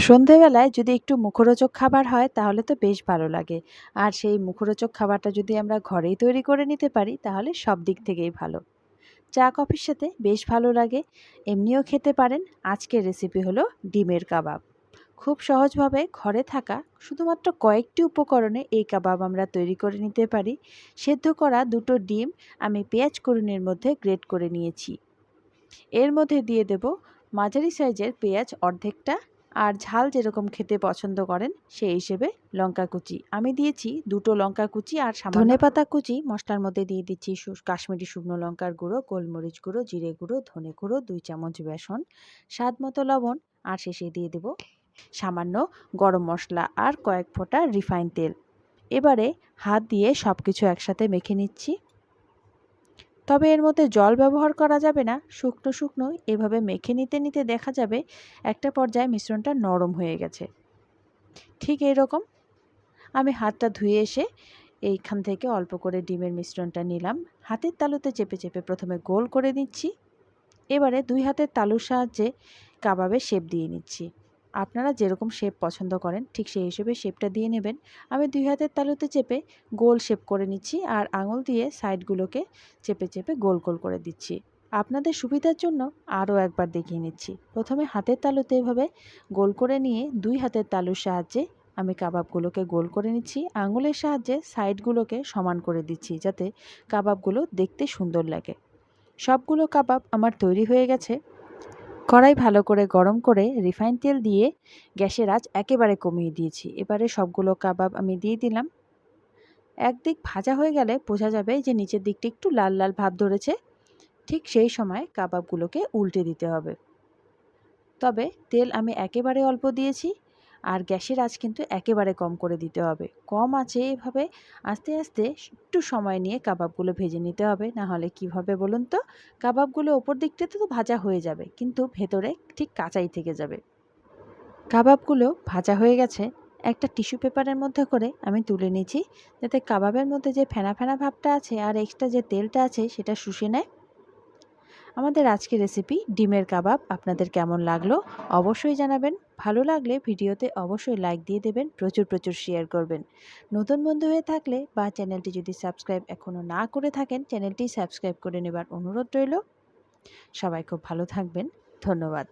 সন্ধেবেলায় যদি একটু মুখরোচক খাবার হয় তাহলে তো বেশ ভালো লাগে। আর সেই মুখরোচক খাবারটা যদি আমরা ঘরেই তৈরি করে নিতে পারি তাহলে সব দিক থেকেই ভালো। চা কফির সাথে বেশ ভালো লাগে, এমনিও খেতে পারেন। আজকের রেসিপি হলো ডিমের কাবাব। খুব সহজভাবে ঘরে থাকা শুধুমাত্র কয়েকটি উপকরণে এই কাবাব আমরা তৈরি করে নিতে পারি। সেদ্ধ করা দুটো ডিম আমি পেঁয়াজ কুঁড়ুনির মধ্যে গ্রেট করে নিয়েছি। এর মধ্যে দিয়ে দেব মাঝারি সাইজের পেঁয়াজ অর্ধেকটা, আর ঝাল যেরকম খেতে পছন্দ করেন সেই হিসেবে লঙ্কা কুচি আমি দিয়েছি, দুটো লঙ্কা কুচি আর ধনেপাতা কুচি। মশলার মধ্যে দিয়ে দিচ্ছি কাশ্মীরি শুকনো লঙ্কার গুঁড়ো, গোলমরিচ গুঁড়ো, জিরে গুঁড়ো, ধনে গুঁড়ো, 2 চামচ বেসন, স্বাদ মতো লবণ, আর শেষে দিয়ে দেব সামান্য গরম মশলা আর কয়েক ফোঁটা রিফাইন তেল। এবারে হাত দিয়ে সব কিছু একসাথে মেখে নিচ্ছি। তবে এর মধ্যে জল ব্যবহার করা যাবে না, শুকনো শুকনো এভাবে মেখে নিতে নিতে দেখা যাবে একটা পর্যায়ে মিশ্রণটা নরম হয়ে গেছে। ঠিক এইরকম আমি হাতটা ধুয়ে এসে এইখান থেকে অল্প করে ডিমের মিশ্রণটা নিলাম, হাতের তালুতে চেপে চেপে প্রথমে গোল করে নিচ্ছি। এবারে 2 হাতের তালুর সাহায্যে কাবাবের শেপ দিয়ে নিচ্ছি। আপনারা যেরকম শেপ পছন্দ করেন ঠিক সেই হিসেবে শেপটা দিয়ে নেবেন। আমি 2 হাতের তালুতে চেপে গোল শেপ করে নিচ্ছি আর আঙুল দিয়ে সাইডগুলোকে চেপে চেপে গোল গোল করে দিচ্ছি। আপনাদের সুবিধার জন্য আরও একবার দেখিয়ে নিচ্ছি। প্রথমে হাতের তালুতে এভাবে গোল করে নিয়ে 2 হাতের তালুর সাহায্যে আমি কাবাবগুলোকে গোল করে নিচ্ছি। আঙুলের সাহায্যে সাইডগুলোকে সমান করে দিচ্ছি যাতে কাবাবগুলো দেখতে সুন্দর লাগে। সবগুলো কাবাব আমার তৈরি হয়ে গেছে। কড়াই ভালো করে গরম করে রিফাইন তেল দিয়ে গ্যাসের আঁচ একেবারে কমিয়ে দিয়েছি। এবারে সবগুলো কাবাব আমি দিয়ে দিলাম। একদিক ভাজা হয়ে গেলে বোঝা যাবে যে নিচের দিকটা একটু লাল লাল ভাব ধরেছে। ঠিক সেই সময় কাবাবগুলোকে উল্টে দিতে হবে। তবে তেল আমি একেবারে অল্প দিয়েছি, আর গ্যাসের আঁচ কিন্তু একেবারে কম করে দিতে হবে। কম আঁচে এভাবে আস্তে আস্তে একটু সময় নিয়ে কাবাবগুলো ভেজে নিতে হবে, না হলে কী হবে বলুন তো, কাবাবগুলো ওপর দিকটাতে তো ভাজা হয়ে যাবে কিন্তু ভেতরে ঠিক কাঁচাই থেকে যাবে। কাবাবগুলো ভাজা হয়ে গেছে, একটা টিস্যু পেপারের মধ্যে করে আমি তুলে নিয়েছি যাতে কাবাবের মধ্যে যে ফেনা ফেনা ভাবটা আছে আর এক্সট্রা যে তেলটা আছে সেটা শুষে নেয়। আমাদের আজকের রেসিপি ডিমের কাবাব আপনাদের কেমন লাগলো অবশ্যই জানাবেন। ভালো লাগলে ভিডিওতে অবশ্যই লাইক দিয়ে দেবেন, প্রচুর প্রচুর শেয়ার করবেন। নতুন বন্ধু হয়ে থাকলে বা চ্যানেলটি যদি সাবস্ক্রাইব এখনও না করে থাকেন চ্যানেলটি সাবস্ক্রাইব করে নেবার অনুরোধ রইল। সবাই খুব ভালো থাকবেন, ধন্যবাদ।